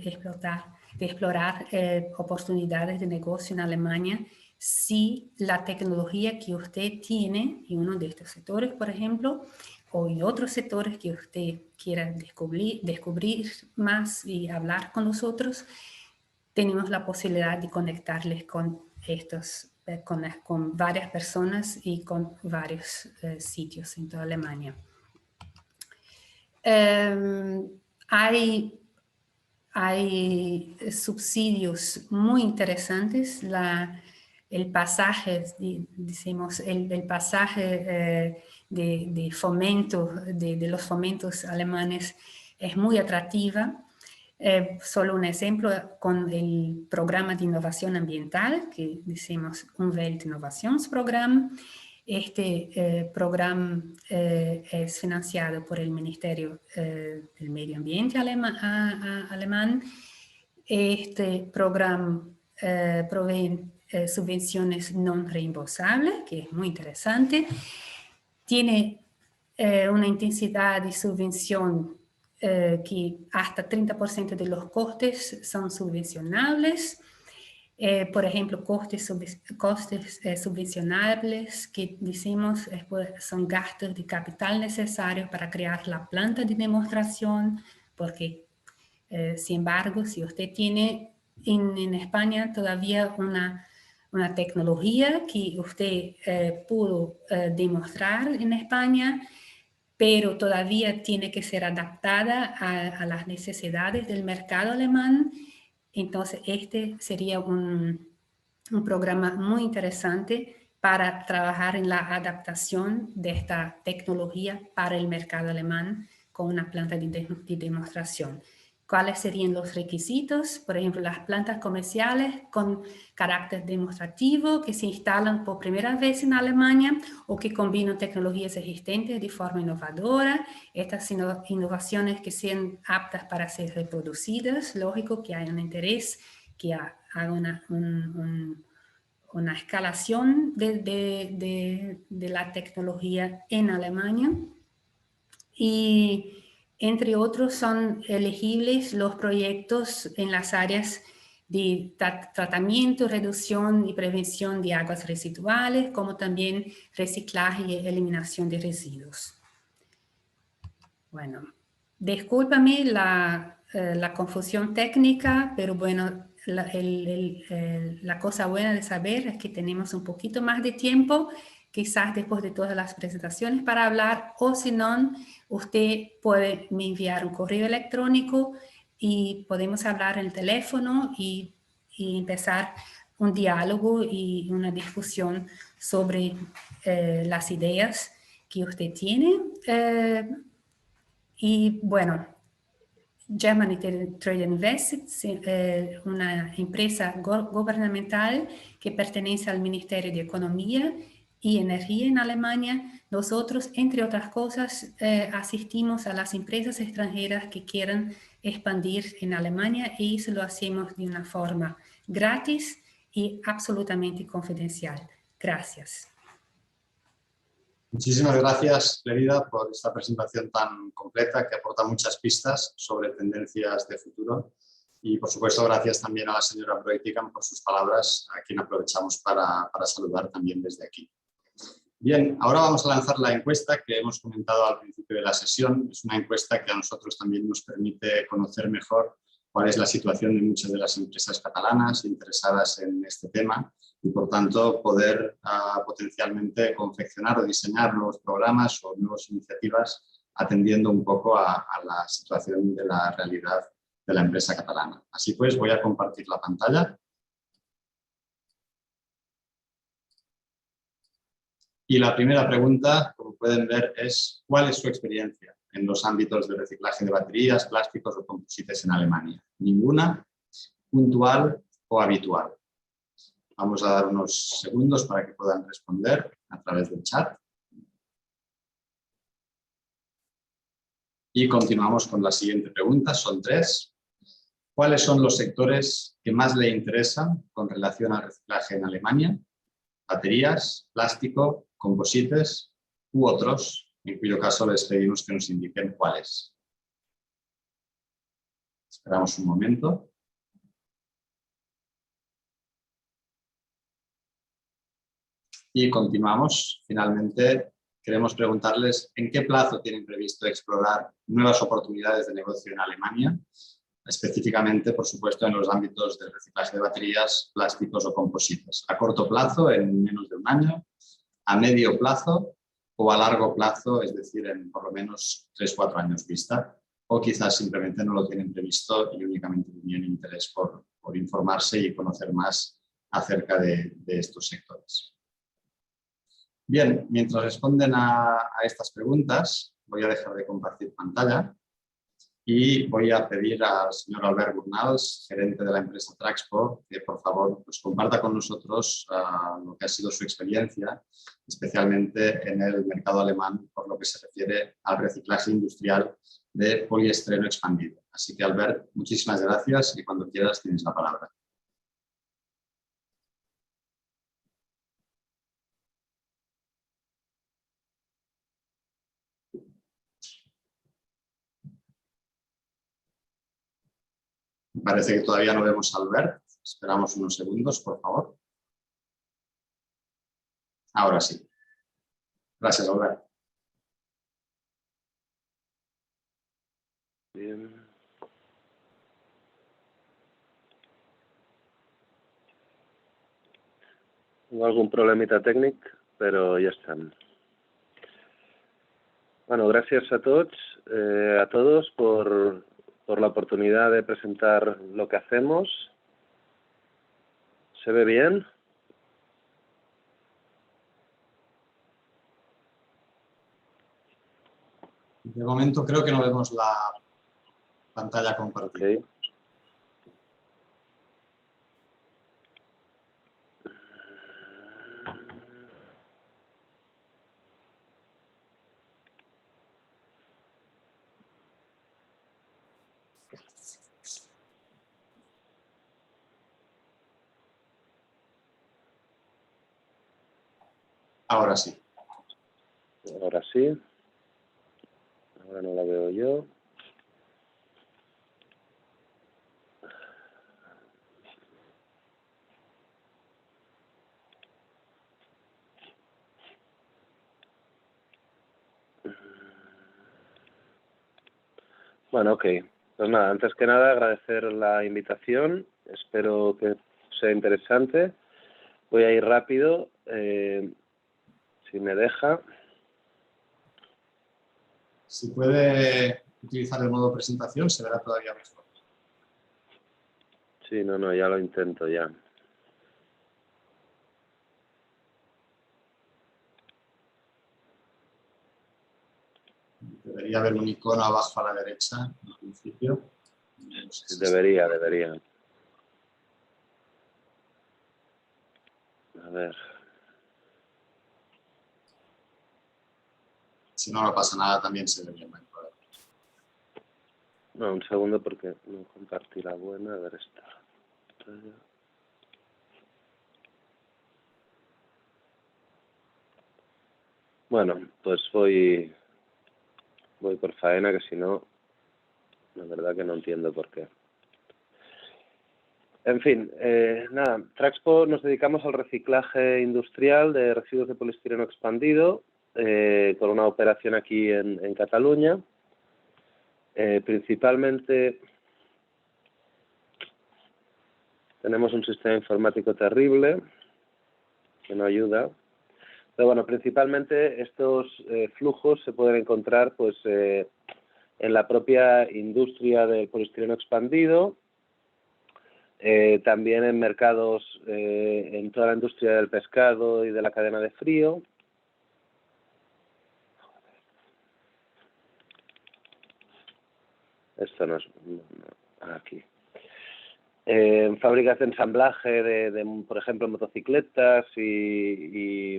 Speaker 4: explorar oportunidades de negocio en Alemania si la tecnología que usted tiene en uno de estos sectores, por ejemplo, o en otros sectores que usted quiera descubrir más y hablar con nosotros, tenemos la posibilidad de conectarles con con varias personas y con varios sitios en toda Alemania. Hay subsidios muy interesantes. El pasaje, decimos, el pasaje de fomento, de los fomentos alemanes es muy atractiva. Solo un ejemplo con el programa de innovación ambiental, que decimos Umweltinnovationsprogramm. Este programa es financiado por el Ministerio del Medio Ambiente alemán. Este programa provee subvenciones no reembolsables, que es muy interesante. Tiene una intensidad de subvención que hasta 30% de los costes son subvencionables. Por ejemplo, costes subvencionables que decimos son gastos de capital necesarios para crear la planta de demostración, porque sin embargo, si usted tiene en España todavía una tecnología que usted pudo demostrar en España, pero todavía tiene que ser adaptada a las necesidades del mercado alemán. Entonces, este sería un programa muy interesante para trabajar en la adaptación de esta tecnología para el mercado alemán con una planta de demostración. ¿Cuáles serían los requisitos? Por ejemplo, las plantas comerciales con carácter demostrativo que se instalan por primera vez en Alemania o que combinan tecnologías existentes de forma innovadora. Estas innovaciones que sean aptas para ser reproducidas. Lógico que hay un interés que haga una escalación de la tecnología en Alemania. Y entre otros son elegibles los proyectos en las áreas de tratamiento, reducción y prevención de aguas residuales, como también reciclaje y eliminación de residuos. Bueno, discúlpame la confusión técnica, pero bueno, la cosa buena de saber es que tenemos un poquito más de tiempo, quizás después de todas las presentaciones para hablar, o si no, usted puede me enviar un correo electrónico y podemos hablar en el teléfono y empezar un diálogo y una discusión sobre las ideas que usted tiene. Y bueno, Germany Trade Invest, una empresa gubernamental que pertenece al Ministerio de Economía y Energía en Alemania. Nosotros, entre otras cosas, asistimos a las empresas extranjeras que quieran expandir en Alemania y eso lo hacemos de una forma gratis y absolutamente confidencial. Gracias.
Speaker 1: Muchísimas gracias, Lerida, por esta presentación tan completa que aporta muchas pistas sobre tendencias de futuro. Y, por supuesto, gracias también a la señora Bräutigam por sus palabras, a quien aprovechamos para saludar también desde aquí. Bien, ahora vamos a lanzar la encuesta que hemos comentado al principio de la sesión. Es una encuesta que a nosotros también nos permite conocer mejor cuál es la situación de muchas de las empresas catalanas interesadas en este tema y, por tanto, poder potencialmente confeccionar o diseñar nuevos programas o nuevas iniciativas atendiendo un poco a la situación de la realidad de la empresa catalana. Así pues, voy a compartir la pantalla. Y la primera pregunta, como pueden ver, es ¿cuál es su experiencia en los ámbitos de reciclaje de baterías, plásticos o composites en Alemania? Ninguna, puntual o habitual. Vamos a dar unos segundos para que puedan responder a través del chat. Y continuamos con la siguiente pregunta, son 3. ¿Cuáles son los sectores que más le interesan con relación al reciclaje en Alemania? Baterías, plástico, composites u otros, en cuyo caso les pedimos que nos indiquen cuáles. Esperamos un momento. Y continuamos. Finalmente, queremos preguntarles en qué plazo tienen previsto explorar nuevas oportunidades de negocio en Alemania, específicamente, por supuesto, en los ámbitos del reciclaje de baterías, plásticos o composites. A corto plazo, en menos de un año, a medio plazo o a largo plazo, es decir, en por lo menos 3-4 años vista, o quizás simplemente no lo tienen previsto y únicamente tienen interés por informarse y conocer más acerca de estos sectores. Bien, mientras responden a estas preguntas, voy a dejar de compartir pantalla y voy a pedir al señor Albert Gurnals, gerente de la empresa Traxpo, que por favor pues, comparta con nosotros lo que ha sido su experiencia, especialmente en el mercado alemán, por lo que se refiere al reciclaje industrial de poliestreno expandido. Así que, Albert, muchísimas gracias y cuando quieras tienes la palabra. Me parece que todavía no vemos a Albert. Esperamos unos segundos, por favor. Ahora sí. Gracias, Albert.
Speaker 5: Bien. Tengo algún problemita técnic, pero ya están. Bueno, gracias a todos por la oportunidad de presentar lo que hacemos. ¿Se ve bien?
Speaker 1: De momento creo que no vemos la pantalla compartida.
Speaker 5: Okay.
Speaker 1: Ahora sí.
Speaker 5: Ahora sí. Ahora no la veo yo. Bueno, ok. Pues nada, antes que nada agradecer la invitación. Espero que sea interesante. Voy a ir rápido, si me deja.
Speaker 1: Si puede utilizar el modo presentación, se verá todavía mejor.
Speaker 5: Sí, no, ya lo intento ya.
Speaker 1: Debería haber un icono abajo a la derecha, al principio. No sé si
Speaker 5: Debería. A ver.
Speaker 1: Si no pasa nada, también se ve bien.
Speaker 5: No, un segundo porque no compartí la buena. A ver esta. Bueno, pues voy por faena, que si no, la verdad que no entiendo por qué. En fin, nada, Traxpo nos dedicamos al reciclaje industrial de residuos de poliestireno expandido, con una operación aquí en Cataluña. Principalmente tenemos un sistema informático terrible que no ayuda. Pero bueno, principalmente estos flujos se pueden encontrar pues, en la propia industria del poliestireno expandido, también en mercados, en toda la industria del pescado y de la cadena de frío. Esto no es... aquí. En fábricas de ensamblaje de, por ejemplo, motocicletas y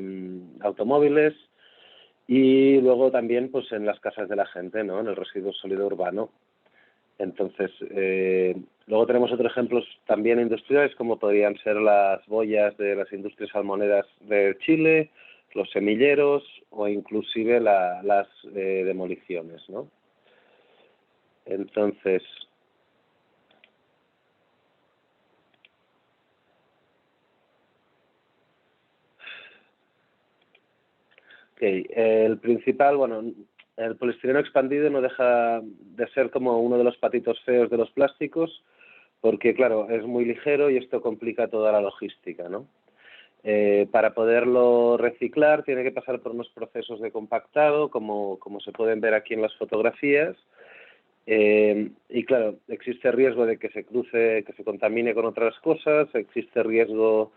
Speaker 5: automóviles, y luego también pues en las casas de la gente, ¿no? En el residuo sólido urbano. Entonces, luego tenemos otros ejemplos también industriales, como podrían ser las boyas de las industrias salmoneras de Chile, los semilleros o inclusive las demoliciones, ¿no? Entonces, el principal, bueno, el poliestireno expandido no deja de ser como uno de los patitos feos de los plásticos, porque claro, es muy ligero y esto complica toda la logística, ¿no? Para poderlo reciclar tiene que pasar por unos procesos de compactado, como se pueden ver aquí en las fotografías, y claro, existe riesgo de que se cruce, que se contamine con otras cosas, existe riesgo...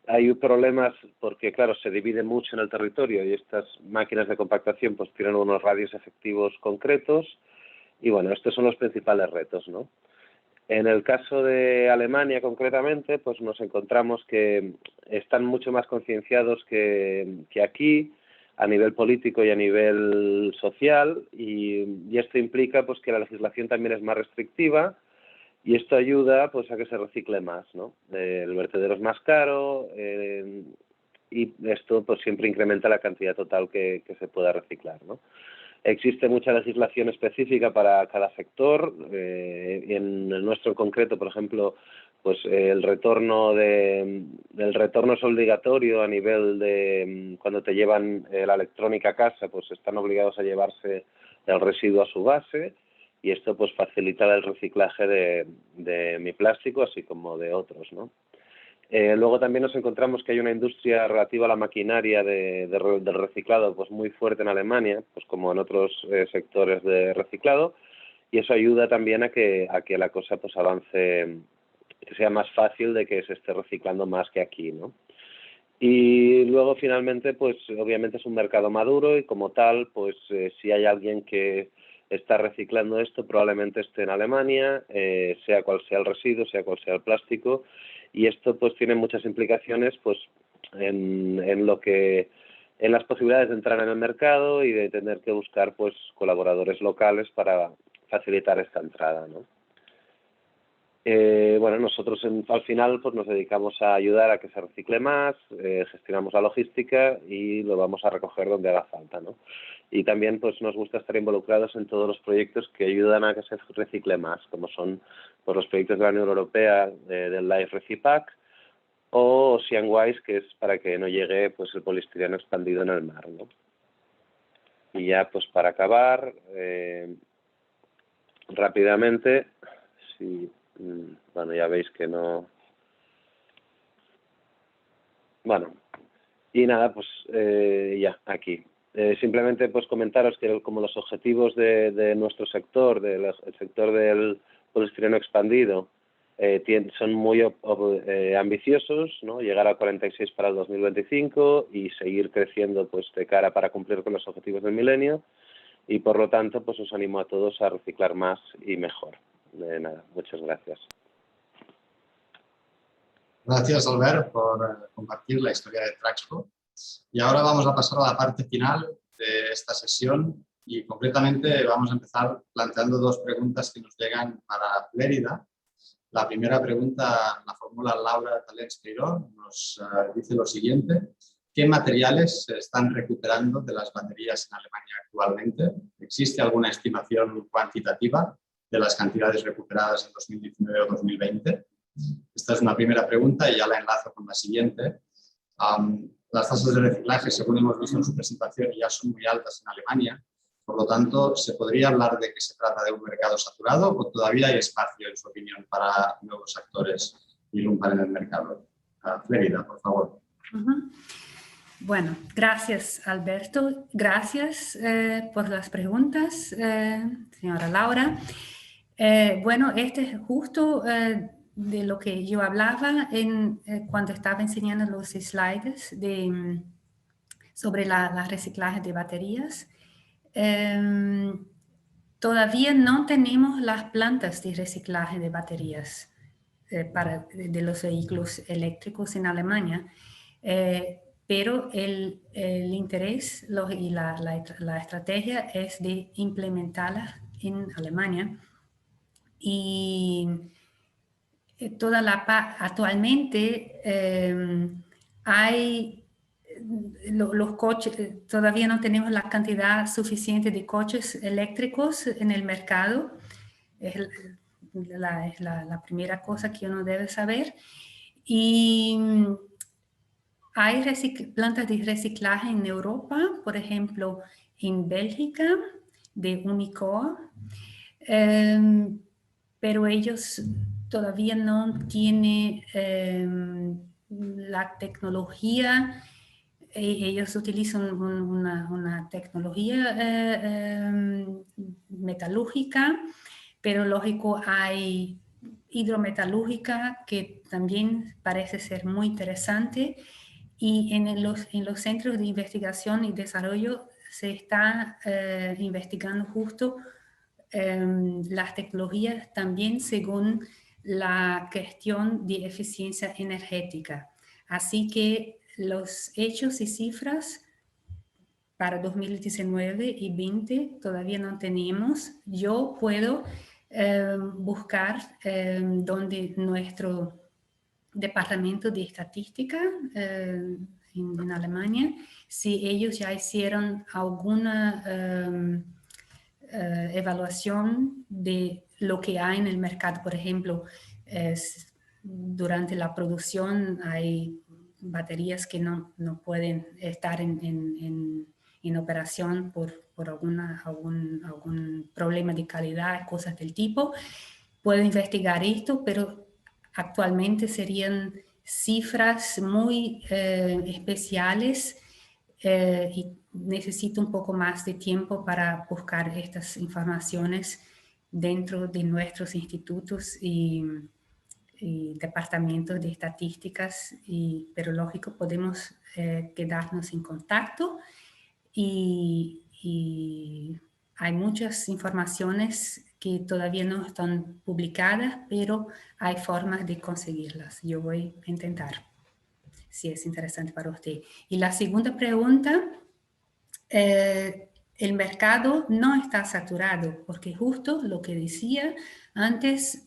Speaker 5: Hay problemas porque, claro, se divide mucho en el territorio y estas máquinas de compactación pues tienen unos radios efectivos concretos y, bueno, estos son los principales retos, ¿no? En el caso de Alemania, concretamente, pues nos encontramos que están mucho más concienciados que aquí, a nivel político y a nivel social, y esto implica pues que la legislación también es más restrictiva. Y esto ayuda pues a que se recicle más, ¿no? El vertedero es más caro y esto pues siempre incrementa la cantidad total que se pueda reciclar, ¿no? Existe mucha legislación específica para cada sector. En el nuestro en concreto, por ejemplo, pues el retorno es obligatorio a nivel de cuando te llevan la electrónica a casa, pues están obligados a llevarse el residuo a su base. Y esto pues facilita el reciclaje de mi plástico, así como de otros, ¿no? Luego también nos encontramos que hay una industria relativa a la maquinaria del reciclado pues muy fuerte en Alemania, pues como en otros sectores de reciclado, y eso ayuda también a que la cosa pues avance, que sea más fácil de que se esté reciclando más que aquí, ¿no? Y luego finalmente pues obviamente es un mercado maduro y como tal pues si hay alguien que está reciclando esto, probablemente esté en Alemania, sea cual sea el residuo, sea cual sea el plástico, y esto pues tiene muchas implicaciones pues en las posibilidades de entrar en el mercado y de tener que buscar pues colaboradores locales para facilitar esta entrada, ¿no? Bueno, nosotros al final pues nos dedicamos a ayudar a que se recicle más, gestionamos la logística y lo vamos a recoger donde haga falta, ¿no? Y también pues nos gusta estar involucrados en todos los proyectos que ayudan a que se recicle más, como son pues, los proyectos de la Unión Europea del Life Recipac o Oceanwise, que es para que no llegue pues el poliestireno expandido en el mar, ¿no? Y ya pues para acabar, rápidamente, si, bueno, ya veis que no... Bueno, y nada, pues ya, aquí. Simplemente pues comentaros que como los objetivos de nuestro sector, el sector del poliestireno expandido, son muy ambiciosos, ¿no? Llegar a 46 para el 2025 y seguir creciendo pues de cara para cumplir con los objetivos del milenio, y por lo tanto pues os animo a todos a reciclar más y mejor. Nada, muchas gracias.
Speaker 1: Gracias, Albert, por compartir la historia de Traxpo. Y ahora vamos a pasar a la parte final de esta sesión y concretamente vamos a empezar planteando dos preguntas que nos llegan para Lérida. La primera pregunta la formula Laura Talens-Peiró, nos dice lo siguiente: ¿qué materiales se están recuperando de las baterías en Alemania actualmente? ¿Existe alguna estimación cuantitativa de las cantidades recuperadas en 2019 o 2020? Esta es una primera pregunta y ya la enlazo con la siguiente. Las tasas de reciclaje, según hemos visto en su presentación, ya son muy altas en Alemania. Por lo tanto, ¿se podría hablar de que se trata de un mercado saturado o todavía hay espacio, en su opinión, para nuevos actores que irrumpan en el mercado? Flérida, por favor.
Speaker 4: Bueno, gracias Alberto. Gracias por las preguntas, señora Laura. Bueno, este es justo de lo que yo hablaba cuando estaba enseñando los slides sobre la reciclaje de baterías. Todavía no tenemos las plantas de reciclaje de baterías de los vehículos eléctricos en Alemania, pero el interés y la estrategia es de implementarlas en Alemania. Y actualmente hay los coches, todavía no tenemos la cantidad suficiente de coches eléctricos en el mercado. Es la primera cosa que uno debe saber. Y hay plantas de reciclaje en Europa, por ejemplo, en Bélgica, de Umicore, pero ellos todavía no tienen la tecnología. Ellos utilizan una tecnología metalúrgica, pero lógico hay hidrometalúrgica que también parece ser muy interesante, y en los centros de investigación y desarrollo se está investigando justo las tecnologías también según la cuestión de eficiencia energética. Así que los hechos y cifras para 2019 y 2020 todavía no tenemos. Yo puedo buscar donde nuestro departamento de estadística en Alemania, si ellos ya hicieron alguna evaluación de lo que hay en el mercado. Por ejemplo, durante la producción hay baterías que no pueden estar en operación por algún problema de calidad, cosas del tipo. Puedo investigar esto, pero actualmente serían cifras muy especiales y necesito un poco más de tiempo para buscar estas informaciones dentro de nuestros institutos y departamentos de estadísticas, pero lógico, podemos quedarnos en contacto y hay muchas informaciones que todavía no están publicadas, pero hay formas de conseguirlas. Yo voy a intentar, si es interesante para usted. Y la segunda pregunta, el mercado no está saturado, porque justo lo que decía antes,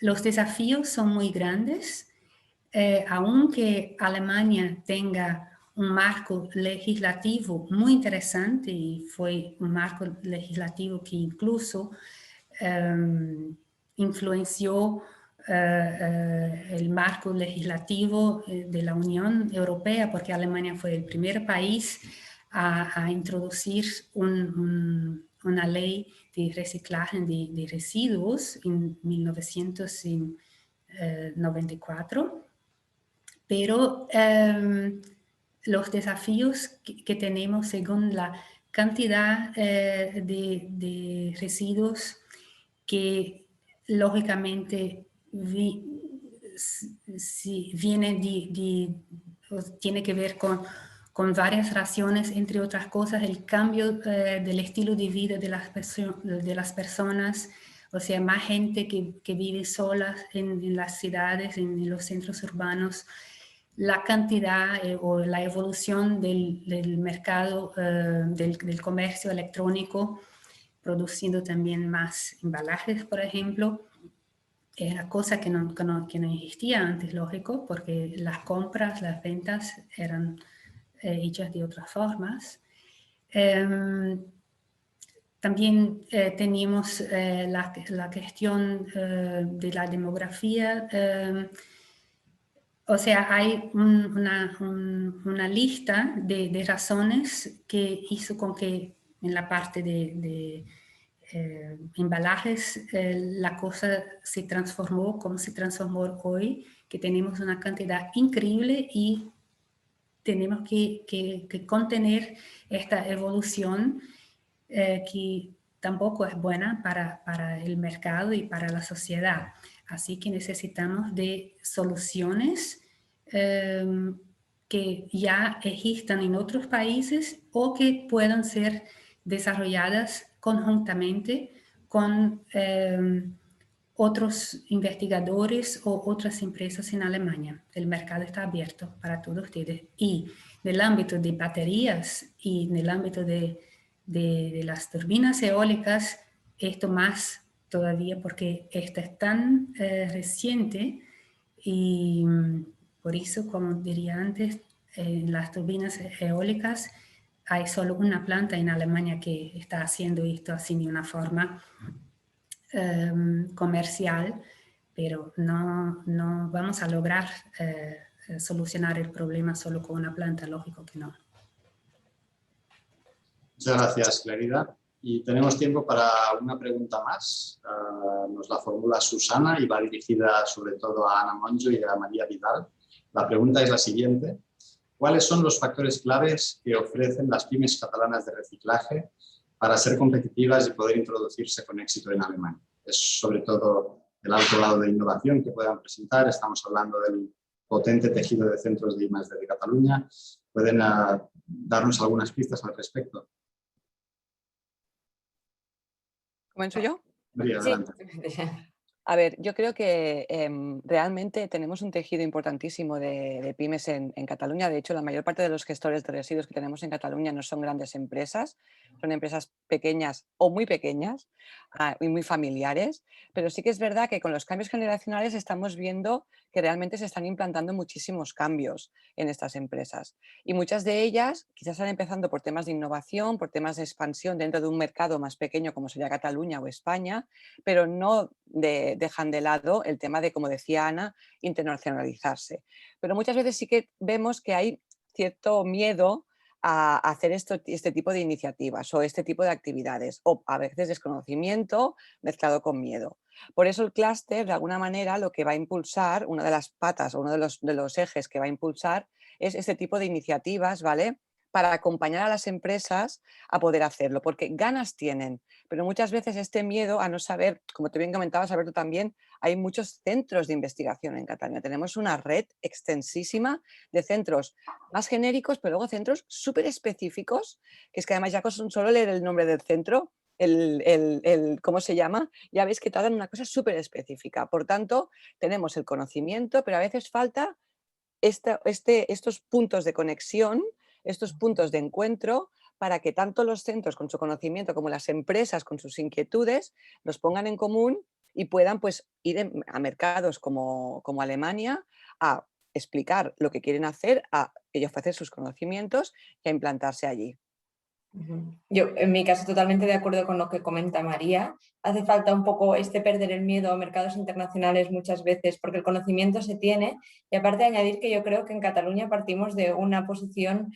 Speaker 4: los desafíos son muy grandes, aunque Alemania tenga un marco legislativo muy interesante, y fue un marco legislativo que incluso influenció el marco legislativo de la Unión Europea, porque Alemania fue el primer país a introducir una ley de reciclaje de residuos en 1994. Pero los desafíos que tenemos según la cantidad de residuos que lógicamente vienen tiene que ver con varias razones, entre otras cosas el cambio del estilo de vida de las personas, o sea, más gente que vive sola en las ciudades, en los centros urbanos. La cantidad o la evolución del mercado del comercio electrónico, produciendo también más embalajes, por ejemplo, era cosa que no existía antes, lógico, porque las compras, las ventas eran hechas de otras formas. también teníamos la cuestión de la demografía. O sea, hay una lista de razones que hizo con que en la parte de embalajes la cosa se transformó como se transformó hoy, que tenemos una cantidad increíble y tenemos que contener esta evolución que tampoco es buena para el mercado y para la sociedad. Así que necesitamos de soluciones que ya existan en otros países o que puedan ser desarrolladas conjuntamente con otros investigadores o otras empresas en Alemania. El mercado está abierto para todos ustedes. Y en el ámbito de baterías y en el ámbito de las turbinas eólicas, esto más todavía porque esta es tan reciente y por eso, como diría antes, en las turbinas eólicas hay solo una planta en Alemania que está haciendo esto así de una forma comercial, pero no vamos a lograr solucionar el problema solo con una planta, lógico que no.
Speaker 1: Muchas gracias, Clarida. Y tenemos tiempo para una pregunta más. Nos la formula Susana y va dirigida sobre todo a Ana Monjo y a María Vidal. La pregunta es la siguiente. ¿Cuáles son los factores claves que ofrecen las pymes catalanas de reciclaje para ser competitivas y poder introducirse con éxito en Alemania? Es sobre todo el alto grado de innovación que puedan presentar. Estamos hablando del potente tejido de centros de I+D de Cataluña. ¿Pueden darnos algunas pistas al respecto?
Speaker 3: ¿Comienzo yo?
Speaker 1: María, adelante.
Speaker 2: Sí.
Speaker 3: A ver, yo creo que realmente tenemos un tejido importantísimo de pymes en Cataluña. De hecho, la mayor parte de los gestores de residuos que tenemos en Cataluña no son grandes empresas, son empresas pequeñas o muy pequeñas y muy familiares. Pero sí que es verdad que con los cambios generacionales estamos viendo que realmente se están implantando muchísimos cambios en estas empresas. Y muchas de ellas quizás están empezando por temas de innovación, por temas de expansión dentro de un mercado más pequeño como sería Cataluña o España, pero no dejan de lado el tema de, como decía Ana, internacionalizarse. Pero muchas veces sí que vemos que hay cierto miedo a hacer este tipo de iniciativas o este tipo de actividades, o a veces desconocimiento mezclado con miedo. Por eso el clúster, de alguna manera, lo que va a impulsar, una de las patas o uno de los ejes que va a impulsar es este tipo de iniciativas, ¿vale?, para acompañar a las empresas a poder hacerlo, porque ganas tienen, pero muchas veces este miedo a no saber, como te bien comentabas, Alberto, también hay muchos centros de investigación en Cataluña. Tenemos una red extensísima de centros más genéricos, pero luego centros súper específicos, que es que además ya con solo leer el nombre del centro, ¿cómo se llama? Ya veis que tratan una cosa súper específica. Por tanto, tenemos el conocimiento, pero a veces falta estos puntos de conexión, estos puntos de encuentro, para que tanto los centros con su conocimiento como las empresas con sus inquietudes los pongan en común y puedan pues ir a mercados como Alemania a explicar lo que quieren hacer, a ofrecer sus conocimientos y a implantarse allí.
Speaker 2: Yo, en mi caso, totalmente de acuerdo con lo que comenta María. Hace falta un poco perder el miedo a mercados internacionales muchas veces, porque el conocimiento se tiene. Y aparte de añadir que yo creo que en Cataluña partimos de una posición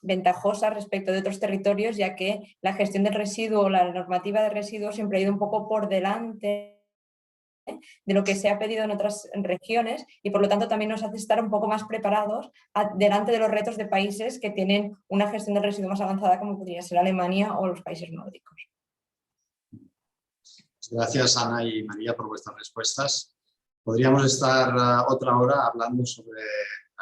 Speaker 2: ventajosa respecto de otros territorios, ya que la gestión del residuo, la normativa de residuos siempre ha ido un poco por delante de lo que se ha pedido en otras regiones y por lo tanto también nos hace estar un poco más preparados delante de los retos de países que tienen una gestión de residuos más avanzada como podría ser Alemania o los países nórdicos.
Speaker 1: Gracias, Ana y María, por vuestras respuestas. Podríamos estar otra hora hablando sobre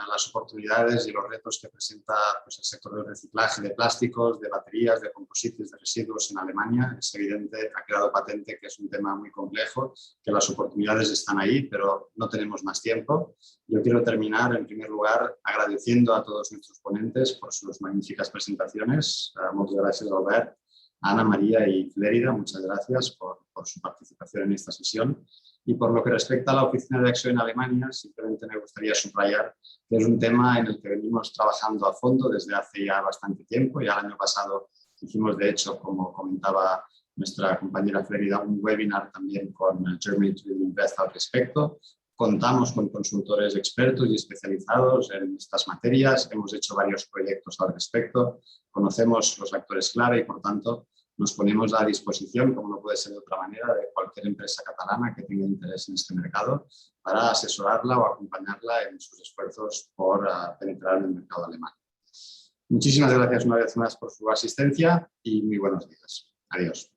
Speaker 1: las oportunidades y los retos que presenta pues, el sector del reciclaje de plásticos, de baterías, de composites, de residuos en Alemania. Es evidente, ha quedado patente que es un tema muy complejo, que las oportunidades están ahí, pero no tenemos más tiempo. Yo quiero terminar, en primer lugar, agradeciendo a todos nuestros ponentes por sus magníficas presentaciones. Muchas gracias, Albert, Ana, María y Clérida. Muchas gracias por su participación en esta sesión. Y por lo que respecta a la Oficina de Acción en Alemania, simplemente me gustaría subrayar que es un tema en el que venimos trabajando a fondo desde hace ya bastante tiempo. Ya el año pasado Hicimos, de hecho, como comentaba nuestra compañera Frérida, un webinar también con Germany to Invest al respecto. Contamos con consultores expertos y especializados en estas materias, hemos hecho varios proyectos al respecto, conocemos los actores clave y, por tanto, nos ponemos a disposición, como no puede ser de otra manera, de cualquier empresa catalana que tenga interés en este mercado para asesorarla o acompañarla en sus esfuerzos por penetrar en el mercado alemán. Muchísimas gracias una vez más por su asistencia y muy buenos días. Adiós.